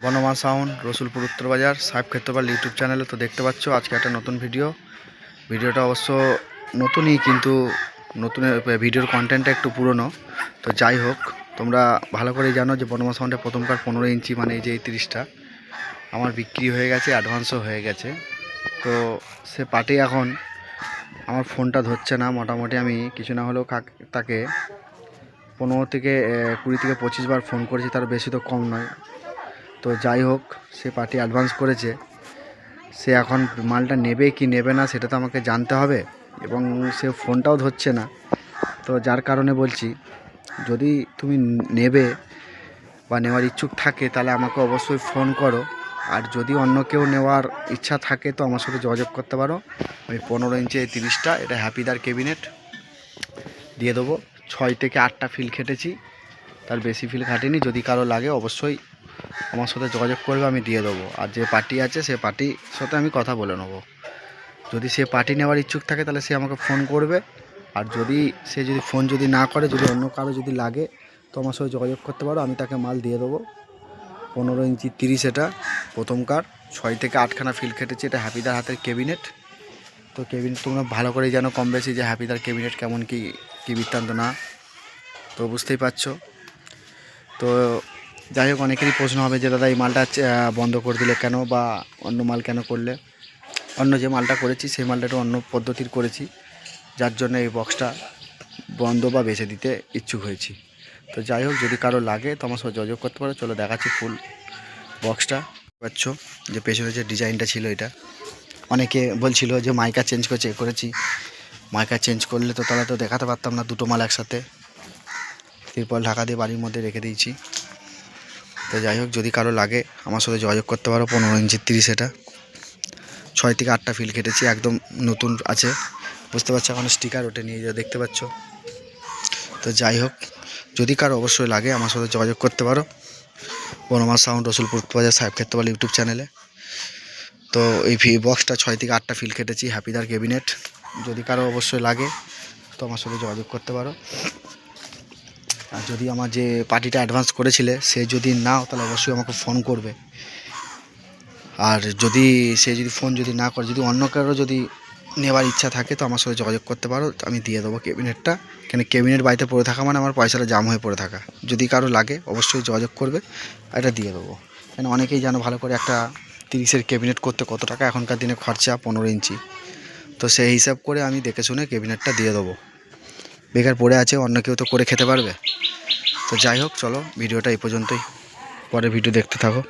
বনমা sound Rasulpur উত্তর বাজার সাহেব ক্ষেত্রপাল ইউটিউব চ্যানেলে তো দেখতে পাচ্ছ আজকে একটা নতুন ভিডিওটা অবশ্য নতুনই, কিন্তু নতুন ভিডিওর কন্টেন্টটা একটু পুরনো। তো যাই হোক, তোমরা ভালো করেই জানো যে বনমা সাউন্ডে প্রথমকার 15 ইঞ্চি মানে এই যে 30টা আমার বিক্রি হয়ে গেছে, অ্যাডভান্সও হয়ে গেছে। তো সে পার্টি এখন আমার ফোনটা ধরছে না। মোটামুটি আমি কিছু না হলেও তাকে 15 থেকে 20 থেকে 25 বার ফোন করেছি, তার বেশি তো কম নয়। তো যাই হোক, সে পার্টি অ্যাডভান্স করেছে, সে এখন মালটা নেবে কি নেবে না সেটা তো আমাকে জানতে হবে, এবং সে ফোনটাও ধরছে না। তো যার কারণে বলছি, যদি তুমি নেবে বা নেওয়ার ইচ্ছুক থাকে তাহলে আমাকে অবশ্যই ফোন করো। আর যদি অন্য কেউ নেওয়ার ইচ্ছা থাকে তো আমার সাথে যোগাযোগ করতে পারো। আমি 15 ইঞ্চি এই 30টা, এটা হ্যাপিদার ক্যাবিনেট দিয়ে দেবো। 6 থেকে 8টা ফিল খেটেছি, তার বেশি ফিল খাটিনি। যদি কারো লাগে অবশ্যই আমার সাথে যোগাযোগ করবে, আমি দিয়ে দেবো। আর যে পার্টি আছে সে পার্টির সাথে আমি কথা বলে নেবো। যদি সে পার্টি নেওয়ার ইচ্ছুক থাকে তাহলে সে আমাকে ফোন করবে। আর যদি সে ফোন না করে, যদি অন্য কারো যদি লাগে তো আমার সাথে যোগাযোগ করতে পারো, আমি তাকে মাল দিয়ে দেবো। 15 ইঞ্চি 30, এটা প্রথমকার 6 থেকে 8খানা ফিল কেটেছে। এটা হ্যাপিদার হাতের ক্যাবিনেট। তো ক্যাবিনেট তোমরা ভালো করেই জানো কম বেশি যে হ্যাপিদার ক্যাবিনেট কেমন কী বৃত্তান্ত না, তো বুঝতেই পারছো। তো যাই হোক, অনেকেরই প্রশ্ন হবে যে দাদা এই মালটা বন্ধ করে দিলে কেন, বা অন্য মাল কেন করলে। অন্য যে মালটা করেছি সেই মালটা একটু অন্য পদ্ধতির করেছি, যার জন্য এই বক্সটা বন্ধ বা বেচে দিতে ইচ্ছুক হয়েছি। তো যাই হোক, যদি কারো লাগে তো আমার সাথে যোগাযোগ করতে পারো। চলো দেখাচ্ছি ফুল বক্সটা। পাচ্ছ যে পেছনে যে ডিজাইনটা ছিল, এটা অনেকে বলছিল যে মাইকা চেঞ্জ করেছি। মাইকা চেঞ্জ করলে তো তাহলে তো দেখাতে পারতাম না দুটো মাল একসাথে। তিরপল ঢাকা দিয়ে বাড়ির মধ্যে রেখে দিয়েছি। তো যাই হোক, যদি কারো লাগে আমার সাথে যোগাযোগ করতে পারো। 15 ইঞ্চি 30, এটা 6 থেকে 8টা ফিল কেটেছি, একদম নতুন আছে। বুঝতে পারছো, এখন স্টিকার ওটা নিয়ে যা দেখতে পাচ্ছ। তো যাই হোক, যদি কারো অবশ্যই লাগে আমার সাথে যোগাযোগ করতে পারো বনমা সাউন্ড রসুলপুর বাজার সাহেব ক্ষেত্রপাল ইউটিউব চ্যানেলে। তো এই বক্সটা 6 থেকে 8টা ফিল কেটেছি, হ্যাপিদার ক্যাবিনেট। যদি কারো অবশ্যই লাগে তো আমার সাথে যোগাযোগ করতে পারো। আর যদি আমার যে পার্টিটা অ্যাডভান্স করেছিলে সে যদি নাও তাহলে অবশ্যই আমাকে ফোন করবে। আর যদি সে ফোন না করে, যদি অন্য কারো যদি নেওয়ার ইচ্ছা থাকে তো আমার সাথে যোগাযোগ করতে পারো, আমি দিয়ে দেবো ক্যাবিনেটটা। কেন ক্যাবিনেট বাড়িতে পড়ে থাকা মানে আমার পয়সাটা জাম হয়ে পড়ে থাকা। যদি কারো লাগে অবশ্যই যোগাযোগ করবে, এটা দিয়ে দেবো। কেন অনেকেই জানো ভালো করে একটা 30-এর ক্যাবিনেট করতে কত টাকা এখনকার দিনে খরচা 15 ইঞ্চি। তো সেই হিসাব করে আমি দেখে শুনে ক্যাবিনেটটা দিয়ে দেবো। বেকার পড়ে আছে, অন্য কেউ তো করে খেতে পারবে। তো যাই হোক, চলো ভিডিওটা এই পর্যন্তই, পরে ভিডিও দেখতে থাকো।